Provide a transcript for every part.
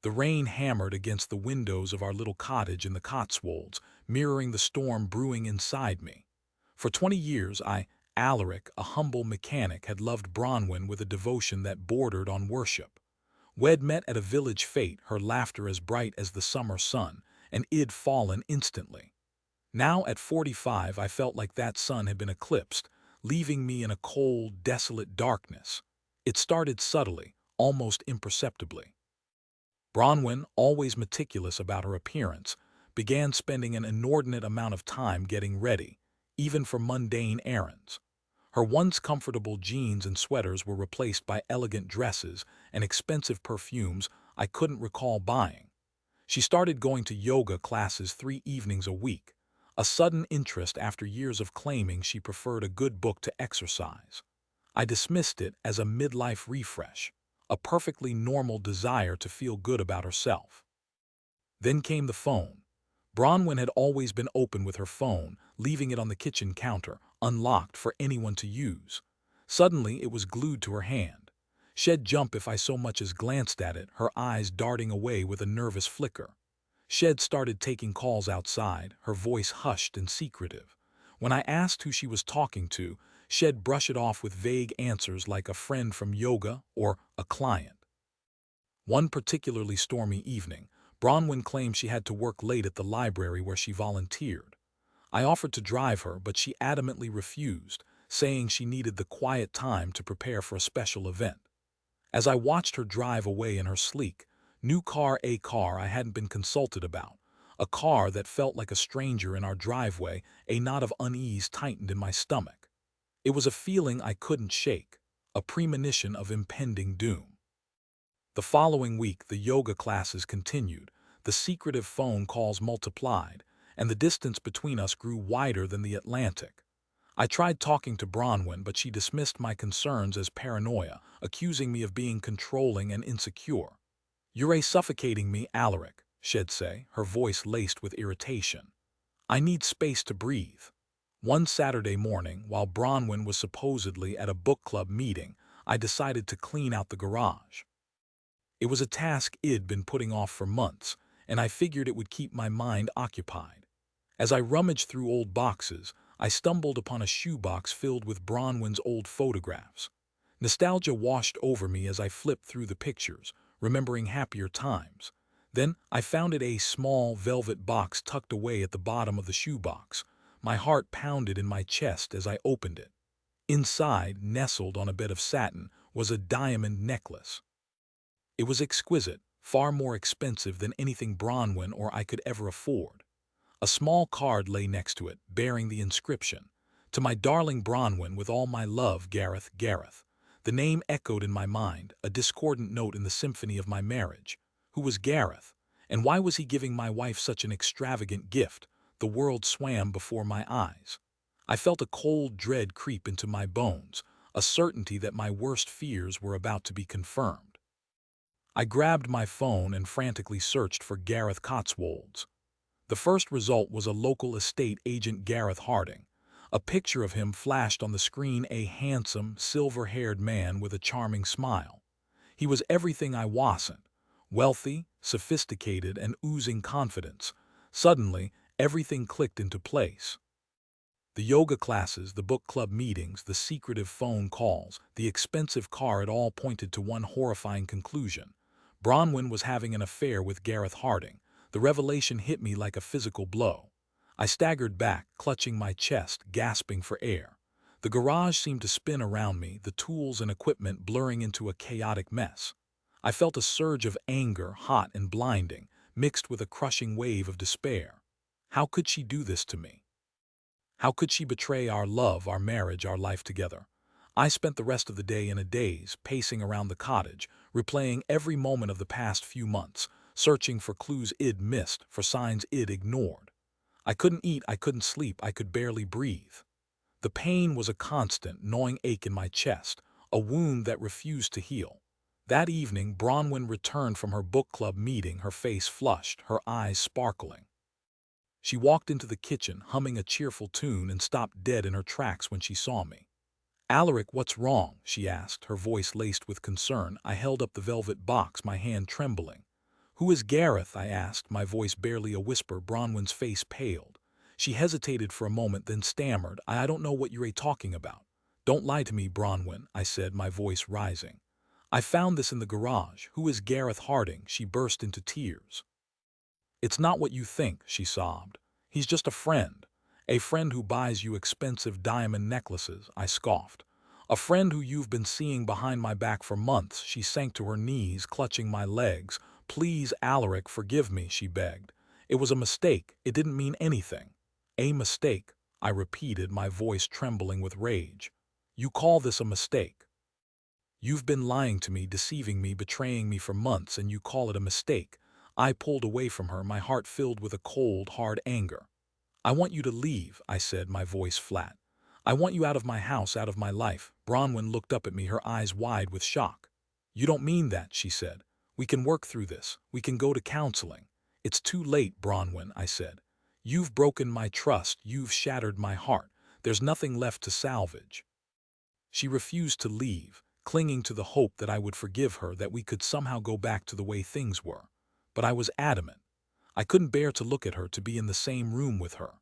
The rain hammered against the windows of our little cottage in the Cotswolds, mirroring the storm brewing inside me. For 20 years, Alaric, a humble mechanic, had loved Bronwyn with a devotion that bordered on worship. We'd met at a village fete, her laughter as bright as the summer sun, and I'd fallen instantly. Now, at 45, I felt like that sun had been eclipsed, leaving me in a cold, desolate darkness. It started subtly, almost imperceptibly. Bronwyn, always meticulous about her appearance, began spending an inordinate amount of time getting ready, even for mundane errands. Her once comfortable jeans and sweaters were replaced by elegant dresses and expensive perfumes I couldn't recall buying. She started going to yoga classes 3 evenings a week, a sudden interest after years of claiming she preferred a good book to exercise. I dismissed it as a midlife refresh, a perfectly normal desire to feel good about herself. Then came the phone. Bronwyn had always been open with her phone, leaving it on the kitchen counter, unlocked for anyone to use. Suddenly, it was glued to her hand. She'd jump if I so much as glanced at it, her eyes darting away with a nervous flicker. She'd started taking calls outside, her voice hushed and secretive. When I asked who she was talking to, she'd brush it off with vague answers like a friend from yoga or a client. One particularly stormy evening, Bronwyn claimed she had to work late at the library where she volunteered. I offered to drive her, but she adamantly refused, saying she needed the quiet time to prepare for a special event. As I watched her drive away in her sleek, new car, a car I hadn't been consulted about, a car that felt like a stranger in our driveway, a knot of unease tightened in my stomach. It was a feeling I couldn't shake, a premonition of impending doom. The following week, the yoga classes continued, the secretive phone calls multiplied, and the distance between us grew wider than the Atlantic. I tried talking to Bronwyn, but she dismissed my concerns as paranoia, accusing me of being controlling and insecure. "You're suffocating me, Alaric," she'd say, her voice laced with irritation. "I need space to breathe." One Saturday morning, while Bronwyn was supposedly at a book club meeting, I decided to clean out the garage. It was a task I'd been putting off for months, and I figured it would keep my mind occupied. As I rummaged through old boxes, I stumbled upon a shoebox filled with Bronwyn's old photographs. Nostalgia washed over me as I flipped through the pictures, remembering happier times. Then I found it, a small velvet box tucked away at the bottom of the shoebox. My heart pounded in my chest as I opened it. Inside, nestled on a bed of satin, was a diamond necklace. It was exquisite, far more expensive than anything Bronwyn or I could ever afford. A small card lay next to it, bearing the inscription, "To my darling Bronwyn, with all my love, Gareth, Gareth." The name echoed in my mind, a discordant note in the symphony of my marriage. Who was Gareth? And why was he giving my wife such an extravagant gift? The world swam before my eyes. I felt a cold dread creep into my bones, a certainty that my worst fears were about to be confirmed. I grabbed my phone and frantically searched for Gareth Cotswolds. The first result was a local estate agent, Gareth Harding. A picture of him flashed on the screen, a handsome, silver-haired man with a charming smile. He was everything I wasn't: wealthy, sophisticated, and oozing confidence. Suddenly, everything clicked into place. The yoga classes, the book club meetings, the secretive phone calls, the expensive car, it all pointed to one horrifying conclusion. Bronwyn was having an affair with Gareth Harding. The revelation hit me like a physical blow. I staggered back, clutching my chest, gasping for air. The garage seemed to spin around me, the tools and equipment blurring into a chaotic mess. I felt a surge of anger, hot and blinding, mixed with a crushing wave of despair. How could she do this to me? How could she betray our love, our marriage, our life together? I spent the rest of the day in a daze, pacing around the cottage, replaying every moment of the past few months, searching for clues I'd missed, for signs I'd ignored. I couldn't eat, I couldn't sleep, I could barely breathe. The pain was a constant, gnawing ache in my chest, a wound that refused to heal. That evening, Bronwyn returned from her book club meeting, her face flushed, her eyes sparkling. She walked into the kitchen, humming a cheerful tune, and stopped dead in her tracks when she saw me. "Alaric, what's wrong?" she asked, her voice laced with concern. I held up the velvet box, my hand trembling. "Who is Gareth?" I asked, my voice barely a whisper. Bronwyn's face paled. She hesitated for a moment, then stammered, "I don't know what you're talking about." "Don't lie to me, Bronwyn," I said, my voice rising. "I found this in the garage. Who is Gareth Harding?" She burst into tears. "It's not what you think," she sobbed. "He's just a friend. A friend who buys you expensive diamond necklaces," I scoffed. "A friend who you've been seeing behind my back for months." She sank to her knees, clutching my legs. "Please, Alaric, forgive me," she begged. "It was a mistake. It didn't mean anything." "A mistake," I repeated, my voice trembling with rage. "You call this a mistake? You've been lying to me, deceiving me, betraying me for months, and you call it a mistake." I pulled away from her, my heart filled with a cold, hard anger. "I want you to leave," I said, my voice flat. "I want you out of my house, out of my life." Bronwyn looked up at me, her eyes wide with shock. "You don't mean that," she said. "We can work through this. We can go to counseling." "It's too late, Bronwyn," I said. "You've broken my trust. You've shattered my heart. There's nothing left to salvage." She refused to leave, clinging to the hope that I would forgive her, that we could somehow go back to the way things were. But I was adamant. I couldn't bear to look at her, to be in the same room with her.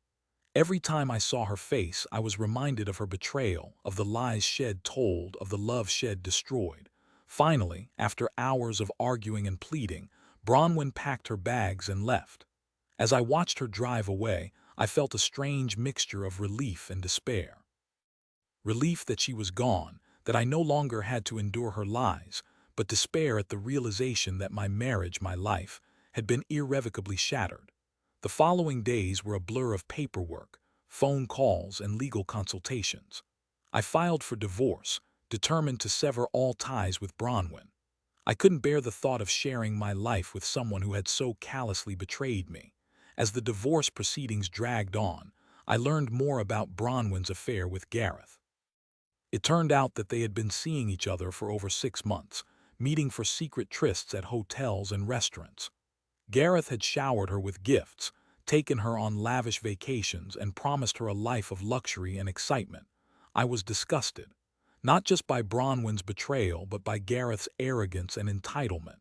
Every time I saw her face, I was reminded of her betrayal, of the lies shed told, of the love shed destroyed. Finally, after hours of arguing and pleading, Bronwyn packed her bags and left. As I watched her drive away, I felt a strange mixture of relief and despair. Relief that she was gone, that I no longer had to endure her lies, but despair at the realization that my marriage, my life, had been irrevocably shattered. The following days were a blur of paperwork, phone calls, and legal consultations. I filed for divorce, determined to sever all ties with Bronwyn. I couldn't bear the thought of sharing my life with someone who had so callously betrayed me. As the divorce proceedings dragged on, I learned more about Bronwyn's affair with Gareth. It turned out that they had been seeing each other for over 6 months, meeting for secret trysts at hotels and restaurants. Gareth had showered her with gifts, taken her on lavish vacations, and promised her a life of luxury and excitement. I was disgusted, not just by Bronwyn's betrayal, but by Gareth's arrogance and entitlement.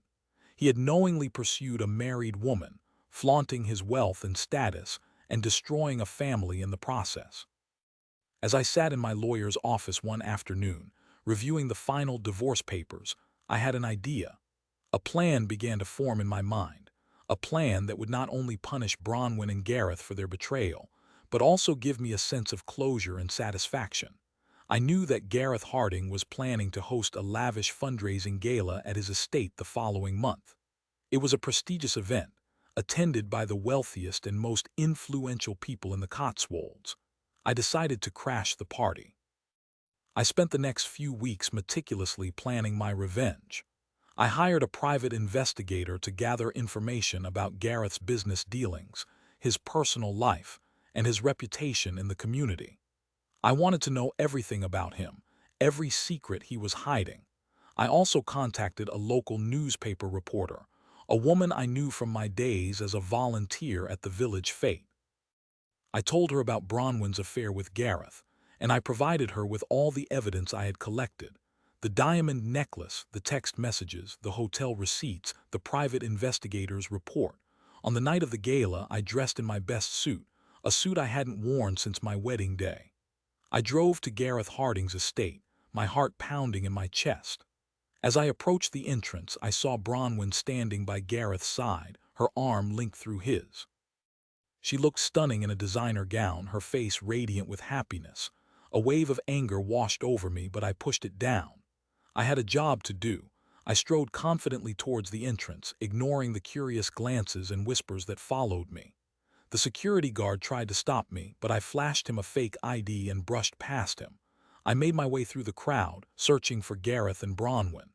He had knowingly pursued a married woman, flaunting his wealth and status, and destroying a family in the process. As I sat in my lawyer's office one afternoon, reviewing the final divorce papers, I had an idea. A plan began to form in my mind, a plan that would not only punish Bronwyn and Gareth for their betrayal, but also give me a sense of closure and satisfaction. I knew that Gareth Harding was planning to host a lavish fundraising gala at his estate the following month. It was a prestigious event, attended by the wealthiest and most influential people in the Cotswolds. I decided to crash the party. I spent the next few weeks meticulously planning my revenge. I hired a private investigator to gather information about Gareth's business dealings, his personal life, and his reputation in the community. I wanted to know everything about him, every secret he was hiding. I also contacted a local newspaper reporter, a woman I knew from my days as a volunteer at the village fete. I told her about Bronwyn's affair with Gareth, and I provided her with all the evidence I had collected. The diamond necklace, the text messages, the hotel receipts, the private investigator's report. On the night of the gala, I dressed in my best suit, a suit I hadn't worn since my wedding day. I drove to Gareth Harding's estate, my heart pounding in my chest. As I approached the entrance, I saw Bronwyn standing by Gareth's side, her arm linked through his. She looked stunning in a designer gown, her face radiant with happiness. A wave of anger washed over me, but I pushed it down. I had a job to do. I strode confidently towards the entrance, ignoring the curious glances and whispers that followed me. The security guard tried to stop me, but I flashed him a fake ID and brushed past him. I made my way through the crowd, searching for Gareth and Bronwyn.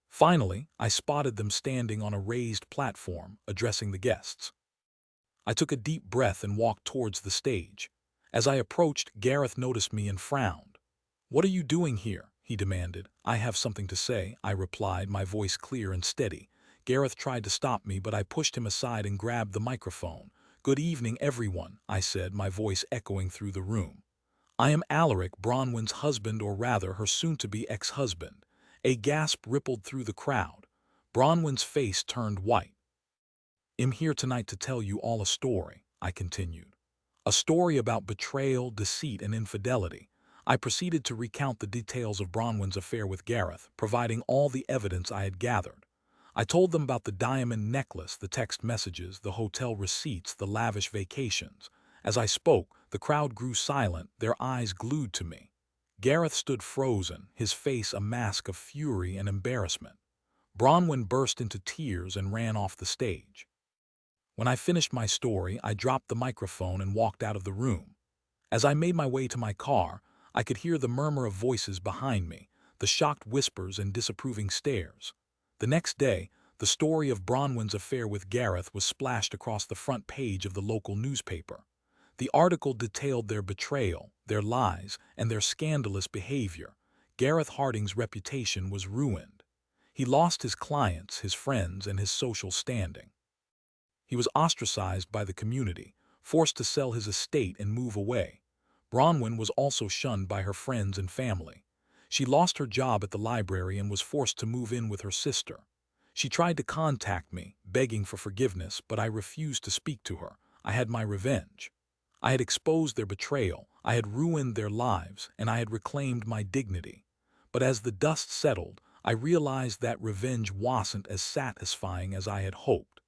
Finally, I spotted them standing on a raised platform, addressing the guests. I took a deep breath and walked towards the stage. As I approached, Gareth noticed me and frowned. "What are you doing here?" he demanded. "I have something to say," I replied, my voice clear and steady. Gareth tried to stop me, but I pushed him aside and grabbed the microphone. "Good evening, everyone," I said, my voice echoing through the room. "I am Alaric, Bronwyn's husband, or rather her soon-to-be ex-husband." A gasp rippled through the crowd. Bronwyn's face turned white. I'm here tonight to tell you all a story, I continued. A story about betrayal, deceit, and infidelity. I proceeded to recount the details of Bronwyn's affair with Gareth, providing all the evidence I had gathered. I told them about the diamond necklace, the text messages, the hotel receipts, the lavish vacations. As I spoke, the crowd grew silent, their eyes glued to me. Gareth stood frozen, his face a mask of fury and embarrassment. Bronwyn burst into tears and ran off the stage. When I finished my story, I dropped the microphone and walked out of the room. As I made my way to my car, I could hear the murmur of voices behind me, the shocked whispers and disapproving stares. The next day, the story of Bronwyn's affair with Gareth was splashed across the front page of the local newspaper. The article detailed their betrayal, their lies, and their scandalous behavior. Gareth Harding's reputation was ruined. He lost his clients, his friends, and his social standing. He was ostracized by the community, forced to sell his estate and move away. Bronwyn was also shunned by her friends and family. She lost her job at the library and was forced to move in with her sister. She tried to contact me, begging for forgiveness, but I refused to speak to her. I had my revenge. I had exposed their betrayal, I had ruined their lives, and I had reclaimed my dignity. But as the dust settled, I realized that revenge wasn't as satisfying as I had hoped.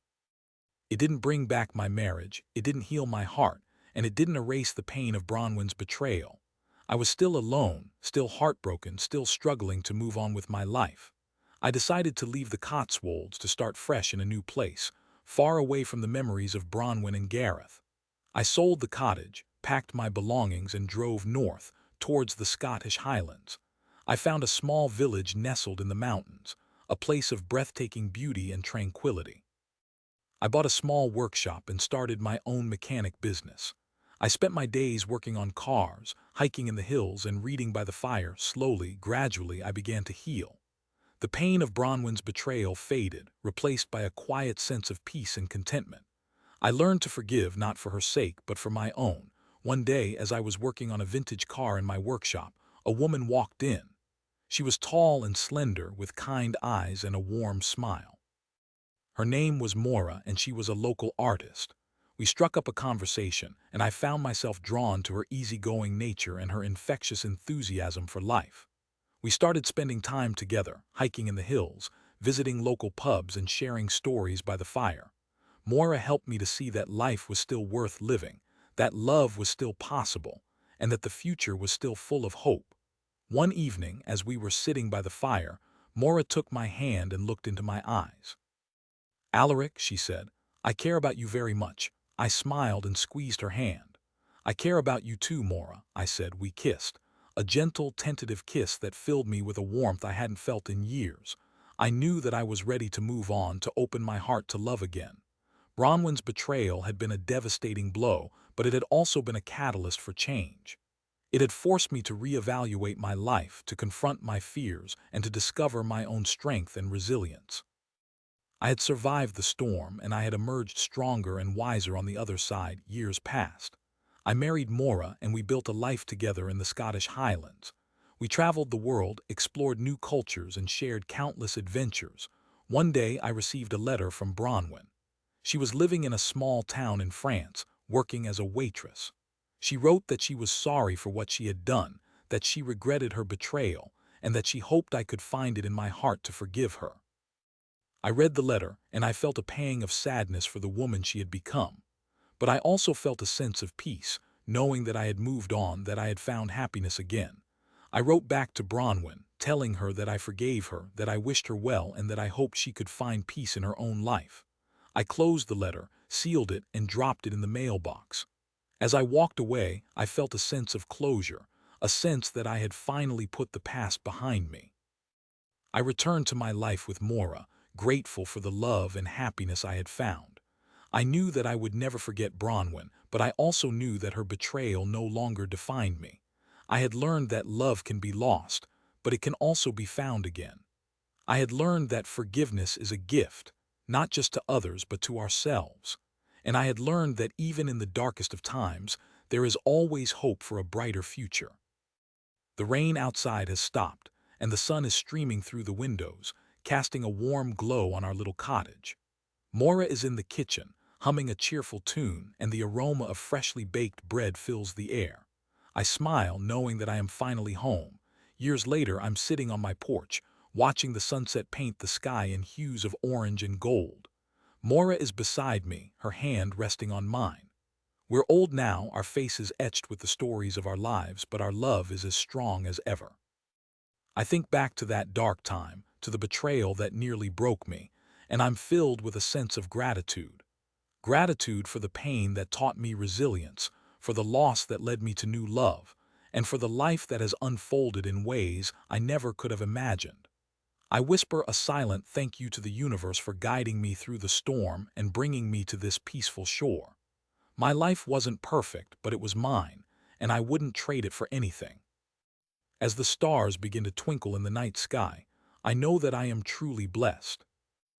It didn't bring back my marriage, it didn't heal my heart, and it didn't erase the pain of Bronwyn's betrayal. I was still alone, still heartbroken, still struggling to move on with my life. I decided to leave the Cotswolds to start fresh in a new place, far away from the memories of Bronwyn and Gareth. I sold the cottage, packed my belongings, and drove north, towards the Scottish Highlands. I found a small village nestled in the mountains, a place of breathtaking beauty and tranquility. I bought a small workshop and started my own mechanic business. I spent my days working on cars, hiking in the hills, and reading by the fire. Slowly, gradually, I began to heal. The pain of Bronwyn's betrayal faded, replaced by a quiet sense of peace and contentment. I learned to forgive not for her sake, but for my own. One day, as I was working on a vintage car in my workshop, a woman walked in. She was tall and slender, with kind eyes and a warm smile. Her name was Maura, and she was a local artist. We struck up a conversation, and I found myself drawn to her easygoing nature and her infectious enthusiasm for life. We started spending time together, hiking in the hills, visiting local pubs, and sharing stories by the fire. Maura helped me to see that life was still worth living, that love was still possible, and that the future was still full of hope. One evening, as we were sitting by the fire, Maura took my hand and looked into my eyes. "Alaric," she said, "I care about you very much." I smiled and squeezed her hand. "I care about you too, Maura," I said. We kissed, a gentle, tentative kiss that filled me with a warmth I hadn't felt in years. I knew that I was ready to move on, to open my heart to love again. Bronwyn's betrayal had been a devastating blow, but it had also been a catalyst for change. It had forced me to reevaluate my life, to confront my fears, and to discover my own strength and resilience. I had survived the storm, and I had emerged stronger and wiser on the other side. Years passed. I married Maura, and we built a life together in the Scottish Highlands. We traveled the world, explored new cultures, and shared countless adventures. One day I received a letter from Bronwyn. She was living in a small town in France, working as a waitress. She wrote that she was sorry for what she had done, that she regretted her betrayal, and that she hoped I could find it in my heart to forgive her. I read the letter, and I felt a pang of sadness for the woman she had become. But I also felt a sense of peace, knowing that I had moved on, that I had found happiness again. I wrote back to Bronwyn, telling her that I forgave her, that I wished her well, and that I hoped she could find peace in her own life. I closed the letter, sealed it, and dropped it in the mailbox. As I walked away, I felt a sense of closure, a sense that I had finally put the past behind me. I returned to my life with Maura, grateful for the love and happiness I had found. I knew that I would never forget Bronwyn, but I also knew that her betrayal no longer defined me. I had learned that love can be lost, but it can also be found again. I had learned that forgiveness is a gift, not just to others but to ourselves. And I had learned that even in the darkest of times, there is always hope for a brighter future. The rain outside has stopped, and the sun is streaming through the windows, casting a warm glow on our little cottage. Mora is in the kitchen, humming a cheerful tune, and the aroma of freshly baked bread fills the air. I smile, knowing that I am finally home. Years later, I'm sitting on my porch, watching the sunset paint the sky in hues of orange and gold. Mora is beside me, her hand resting on mine. We're old now, our faces etched with the stories of our lives, but our love is as strong as ever. I think back to that dark time, to the betrayal that nearly broke me, and I'm filled with a sense of gratitude. Gratitude for the pain that taught me resilience, for the loss that led me to new love, and for the life that has unfolded in ways I never could have imagined. I whisper a silent thank you to the universe for guiding me through the storm and bringing me to this peaceful shore. My life wasn't perfect, but it was mine, and I wouldn't trade it for anything. As the stars begin to twinkle in the night sky, I know that I am truly blessed.